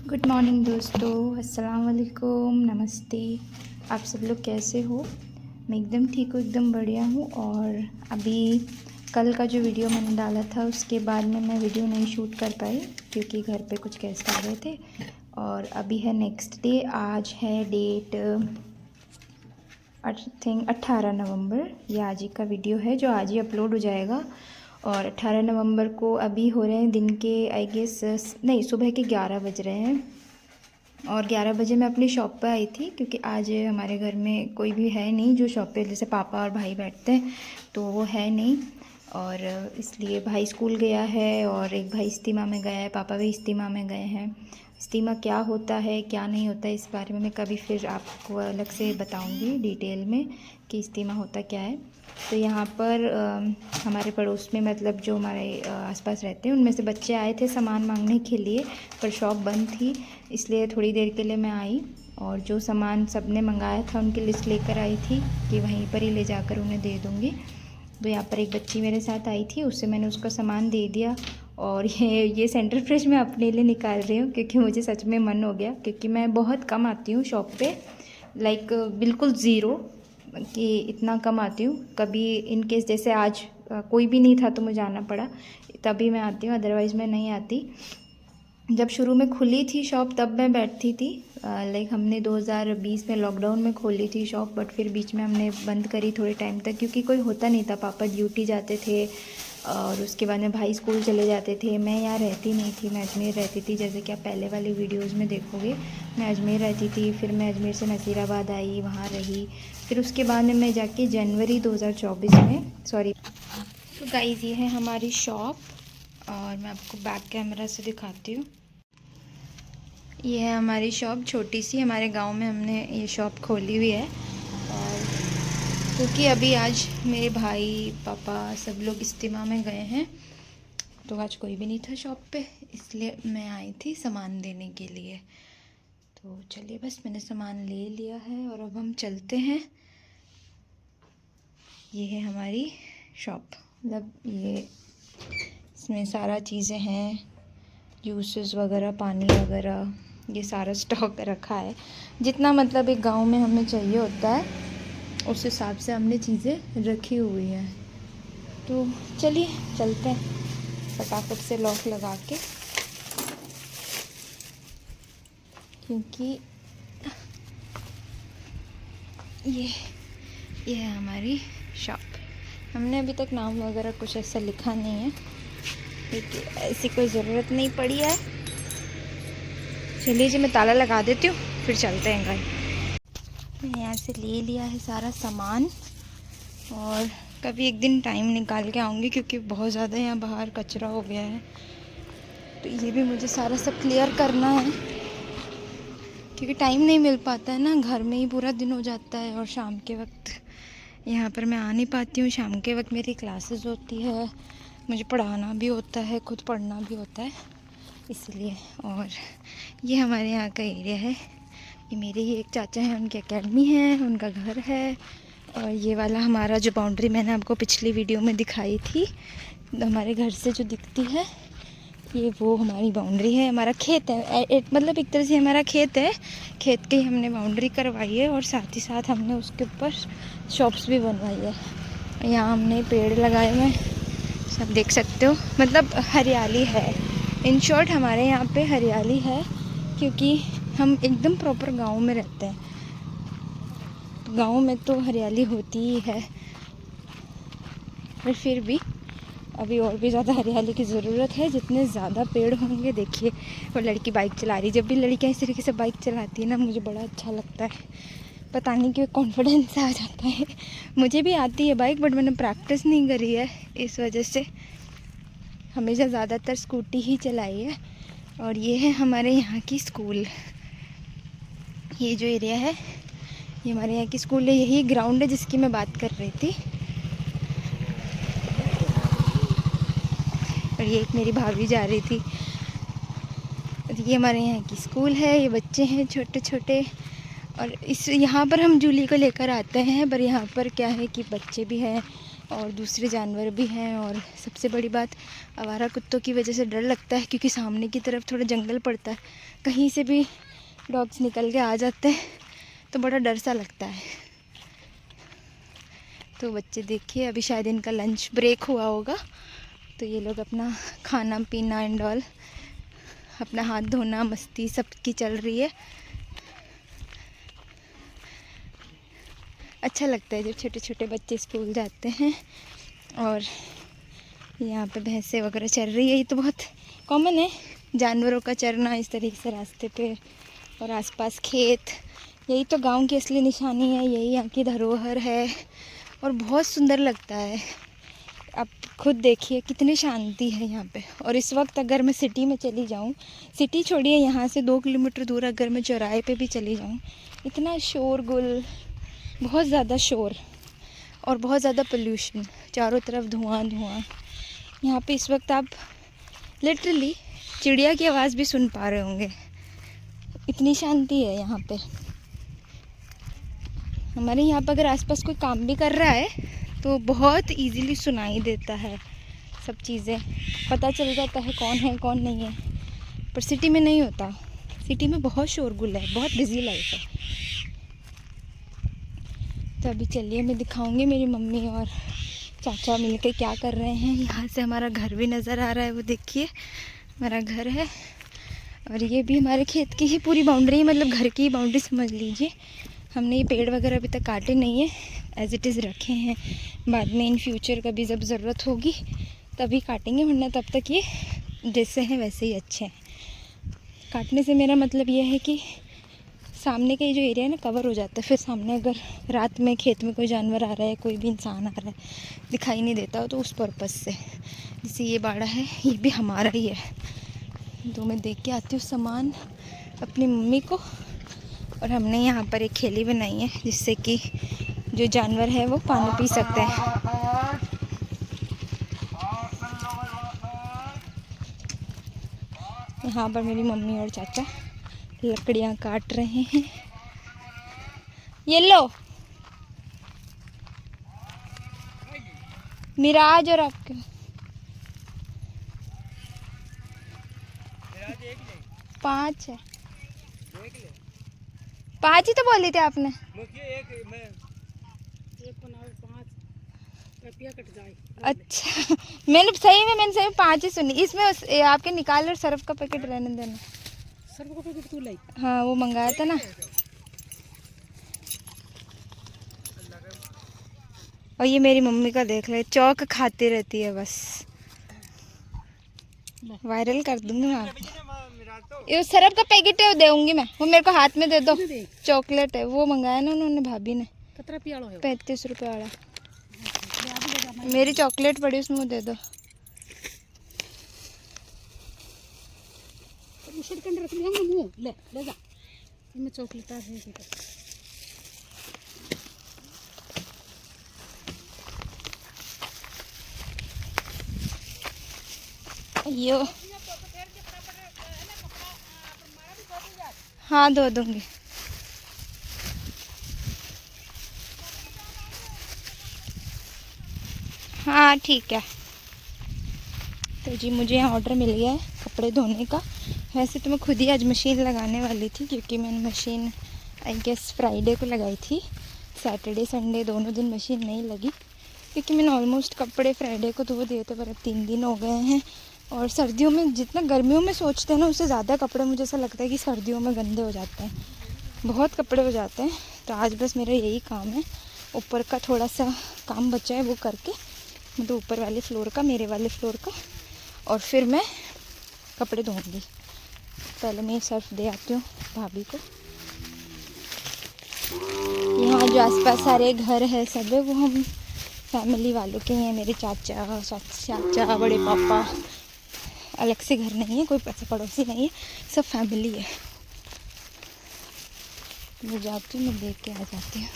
Good morning दोस्तों, अस्सलाम वालेकुम, नमस्ते। आप सब लोग कैसे हो? मैं एकदम ठीक हूँ, एकदम बढ़िया हूँ। और अभी कल का जो वीडियो मैंने डाला था उसके बाद में मैं वीडियो नहीं शूट कर पाई क्योंकि घर पे कुछ गेस्ट आ गए थे। और अभी है नेक्स्ट डे, आज है डेट आई थिंक 18 नवंबर। ये आज ही का वीडियो है जो आज ही अपलोड हो जाएगा। और 18 नवंबर को अभी हो रहे हैं दिन के आई गेस नहीं, सुबह के 11 बज रहे हैं। और 11 बजे मैं अपनी शॉप पर आई थी क्योंकि आज हमारे घर में कोई भी है नहीं जो शॉप पे, जैसे पापा और भाई बैठते हैं तो वो है नहीं। और इसलिए भाई स्कूल गया है और एक भाई इस्तीमा में गया है, पापा भी इस्तीमा में गए हैं। इस्तीमा क्या होता है क्या नहीं होता है इस बारे में मैं कभी फिर आपको अलग से बताऊंगी डिटेल में कि इस्तीमा होता क्या है। तो यहाँ पर हमारे पड़ोस में, मतलब जो हमारे आसपास रहते हैं, उनमें से बच्चे आए थे सामान मांगने के लिए, पर शॉप बंद थी इसलिए थोड़ी देर के लिए मैं आई। और जो सामान सब ने मंगाया था उनकी लिस्ट लेकर आई थी कि वहीं पर ही ले जाकर उन्हें दे दूँगी। तो यहाँ पर एक बच्ची मेरे साथ आई थी, उससे मैंने उसका सामान दे दिया। और ये सेंटर फ्रेश मैं अपने लिए निकाल रही हूँ क्योंकि मुझे सच में मन हो गया, क्योंकि मैं बहुत कम आती हूँ शॉप पे, लाइक बिल्कुल ज़ीरो, कि इतना कम आती हूँ। कभी इन केस जैसे आज कोई भी नहीं था तो मुझे आना पड़ा, तभी मैं आती हूँ, अदरवाइज़ मैं नहीं आती। जब शुरू में खुली थी शॉप तब मैं बैठती थी, लाइक हमने 2020 में लॉकडाउन में खोली थी शॉप, बट फिर बीच में हमने बंद करी थोड़े टाइम तक क्योंकि कोई होता नहीं था। पापा ड्यूटी जाते थे और उसके बाद में भाई स्कूल चले जाते थे। मैं यहाँ रहती नहीं थी, मैं अजमेर रहती थी, जैसे कि आप पहले वाली वीडियोस में देखोगे मैं अजमेर रहती थी। फिर मैं अजमेर से नसीराबाद आई, वहाँ रही। फिर उसके बाद में मैं जाके जनवरी 2024 में, सॉरी। तो गाइज़ ये है हमारी शॉप और मैं आपको बैक कैमरा से दिखाती हूँ। ये है हमारी शॉप, छोटी सी, हमारे गांव में हमने ये शॉप खोली हुई है। और क्योंकि अभी आज मेरे भाई पापा सब लोग इस्तीमा में गए हैं तो आज कोई भी नहीं था शॉप पे, इसलिए मैं आई थी सामान देने के लिए। तो चलिए, बस मैंने सामान ले लिया है और अब हम चलते हैं। ये है हमारी शॉप, मतलब ये इसमें सारा चीज़ें हैं, जूसेस वगैरह, पानी वगैरह, ये सारा स्टॉक रखा है। जितना मतलब एक गांव में हमें चाहिए होता है उस हिसाब से हमने चीज़ें रखी हुई हैं। तो चलिए चलते हैं फटाफट से लॉक लगा के, क्योंकि ये है हमारी शॉप। हमने अभी तक नाम वगैरह कुछ ऐसा लिखा नहीं है क्योंकि ऐसी कोई ज़रूरत नहीं पड़ी है। चलिए जी, मैं ताला लगा देती हूँ, फिर चलते हैं घर। मैं यहाँ से ले लिया है सारा सामान और कभी एक दिन टाइम निकाल के आऊँगी क्योंकि बहुत ज़्यादा यहाँ बाहर कचरा हो गया है। तो ये भी मुझे सारा सब क्लियर करना है क्योंकि टाइम नहीं मिल पाता है ना, घर में ही पूरा दिन हो जाता है। और शाम के वक्त यहाँ पर मैं आ नहीं पाती हूँ, शाम के वक्त मेरी क्लासेस होती है, मुझे पढ़ाना भी होता है, खुद पढ़ना भी होता है, इसलिए। और ये हमारे यहाँ का एरिया है, ये मेरे ही एक चाचा हैं, उनकी एकेडमी है, उनका घर है। और ये वाला हमारा जो बाउंड्री मैंने आपको पिछली वीडियो में दिखाई थी, हमारे घर से जो दिखती है, ये वो हमारी बाउंड्री है। हमारा खेत है, मतलब एक तरह से हमारा खेत है, खेत की हमने बाउंड्री करवाई है और साथ ही साथ हमने उसके ऊपर शॉप्स भी बनवाई है। यहाँ हमने पेड़ लगाए हुए हैं, सब देख सकते हो, मतलब हरियाली है। इन शॉर्ट हमारे यहाँ पे हरियाली है क्योंकि हम एकदम प्रॉपर गांव में रहते हैं। गांव में तो हरियाली होती ही है, पर फिर भी अभी और भी ज़्यादा हरियाली की ज़रूरत है। जितने ज़्यादा पेड़ होंगे, देखिए वो लड़की बाइक चला रही, जब भी लड़कियाँ इस तरीके से बाइक चलाती है ना मुझे बड़ा अच्छा लगता है, पता नहीं क्यों कॉन्फिडेंस आ जाता है। मुझे भी आती है बाइक, बट मैंने प्रैक्टिस नहीं करी है, इस वजह से हमेशा ज़्यादातर स्कूटी ही चलाई है। और ये है हमारे यहाँ की स्कूल, ये जो एरिया है ये हमारे यहाँ की स्कूल है, यही ग्राउंड है जिसकी मैं बात कर रही थी। और ये एक मेरी भाभी जा रही थी। ये हमारे यहाँ की स्कूल है, ये बच्चे हैं छोटे छोटे। और इस यहाँ पर हम जूली को लेकर आते हैं, पर यहाँ पर क्या है कि बच्चे भी हैं, और दूसरे जानवर भी हैं। और सबसे बड़ी बात, आवारा कुत्तों की वजह से डर लगता है, क्योंकि सामने की तरफ थोड़ा जंगल पड़ता है, कहीं से भी डॉग्स निकल के आ जाते हैं, तो बड़ा डर सा लगता है। तो बच्चे देखिए, अभी शायद इनका लंच ब्रेक हुआ होगा, तो ये लोग अपना खाना पीना एंड ऑल, अपना हाथ धोना, मस्ती सबकी चल रही है। अच्छा लगता है जब छोटे छोटे बच्चे स्कूल जाते हैं। और यहाँ पे भैंसें वगैरह चल रही है। ये तो बहुत कॉमन है जानवरों का चरना इस तरीके से रास्ते पे, और आसपास खेत। यही तो गांव की असली निशानी है, यही यहाँ की धरोहर है, और बहुत सुंदर लगता है। आप खुद देखिए कितनी शांति है यहाँ पे। और इस वक्त अगर मैं सिटी में चली जाऊँ, सिटी छोड़िए, यहाँ से 2 किलोमीटर दूर अगर मैं चौराहे पे भी चली जाऊँ, इतना शोरगुल, बहुत ज़्यादा शोर और बहुत ज़्यादा पोल्यूशन, चारों तरफ धुआं धुआं। यहाँ पे इस वक्त आप लिटरली चिड़िया की आवाज़ भी सुन पा रहे होंगे, इतनी शांति है यहाँ पे। हमारे यहाँ पर अगर आसपास कोई काम भी कर रहा है तो बहुत इजीली सुनाई देता है, सब चीज़ें पता चल जाता है कौन है कौन नहीं है। पर सिटी में नहीं होता, सिटी में बहुत शोरगुल है, बहुत बिजी लाइफ है। तो अभी चलिए मैं दिखाऊंगी मेरी मम्मी और चाचा मिलके क्या कर रहे हैं। यहाँ से हमारा घर भी नज़र आ रहा है, वो देखिए हमारा घर है, और ये भी हमारे खेत की ही पूरी बाउंड्री, मतलब घर की बाउंड्री समझ लीजिए। हमने ये पेड़ वगैरह अभी तक काटे नहीं है, एज इट इज़ रखे हैं। बाद में इन फ्यूचर कभी जब ज़रूरत होगी तभी काटेंगे, वरना तब तक ये जैसे हैं वैसे ही अच्छे हैं। काटने से मेरा मतलब ये है कि सामने का ये जो एरिया है ना कवर हो जाता है, फिर सामने अगर रात में खेत में कोई जानवर आ रहा है, कोई भी इंसान आ रहा है, दिखाई नहीं देता हो, तो उस पर्पज़ से। जैसे ये बाड़ा है, ये भी हमारा ही है। तो मैं देख के आती हूँ सामान अपनी मम्मी को। और हमने यहाँ पर एक खेली बनाई है जिससे कि जो जानवर है वो पानी पी सकते हैं। यहाँ पर मेरी मम्मी और चाचा लकड़ियाँ काट रहे हैं। ये लो मिराज, और आपके 5 है, 5 ही तो बोली थी आपने। अच्छा मैंने सही में 5 ही सुनी। इसमें आपके निकाल और सर्फ का पैकेट रहने देना। सर्फ का पैकेट तू लाई? हाँ वो मंगाया था ना। और ये मेरी मम्मी का देख ले, चौक खाती रहती है बस। वायरल कर दूंगी मैं आपको। ये सर्फ का पैकेट है, वो देऊंगी मैं, वो मेरे को हाथ में दे दो। चॉकलेट है, वो मंगाया ना उन्होंने, भाभी ने। 35 रुपये वाला। मेरी चॉकलेट पड़ी उसमें दे दो। ले जा, मैं चॉकलेट है। यो हाँ धो दूंगी। हाँ ठीक है। तो जी मुझे यहाँ ऑर्डर मिल गया है कपड़े धोने का। वैसे तो मैं खुद ही आज मशीन लगाने वाली थी, क्योंकि मैंने मशीन आई गेस फ्राइडे को लगाई थी। सैटरडे संडे दोनों दिन मशीन नहीं लगी, क्योंकि मैंने ऑलमोस्ट कपड़े फ्राइडे को धो दिए थे, पर अब 3 दिन हो गए हैं। और सर्दियों में जितना गर्मियों में सोचते हैं ना, उससे ज़्यादा कपड़े मुझे ऐसा लगता है कि सर्दियों में गंदे हो जाते हैं, बहुत कपड़े हो जाते हैं। तो आज बस मेरा यही काम है, ऊपर का थोड़ा सा काम बचा है वो करके, मतलब ऊपर वाले फ्लोर का, मेरे वाले फ्लोर का, और फिर मैं कपड़े धोऊंगी। पहले मैं सर्फ दे आती हूँ भाभी को। यहाँ जो आसपास सारे घर है सब है वो हम फैमिली वालों के हैं, मेरे चाचा बड़े पापा, अलग से घर नहीं है, कोई पैसा पड़ोसी नहीं है, सब फैमिली है। मैं जाती हूँ, मैं देख के आ जाती हूँ।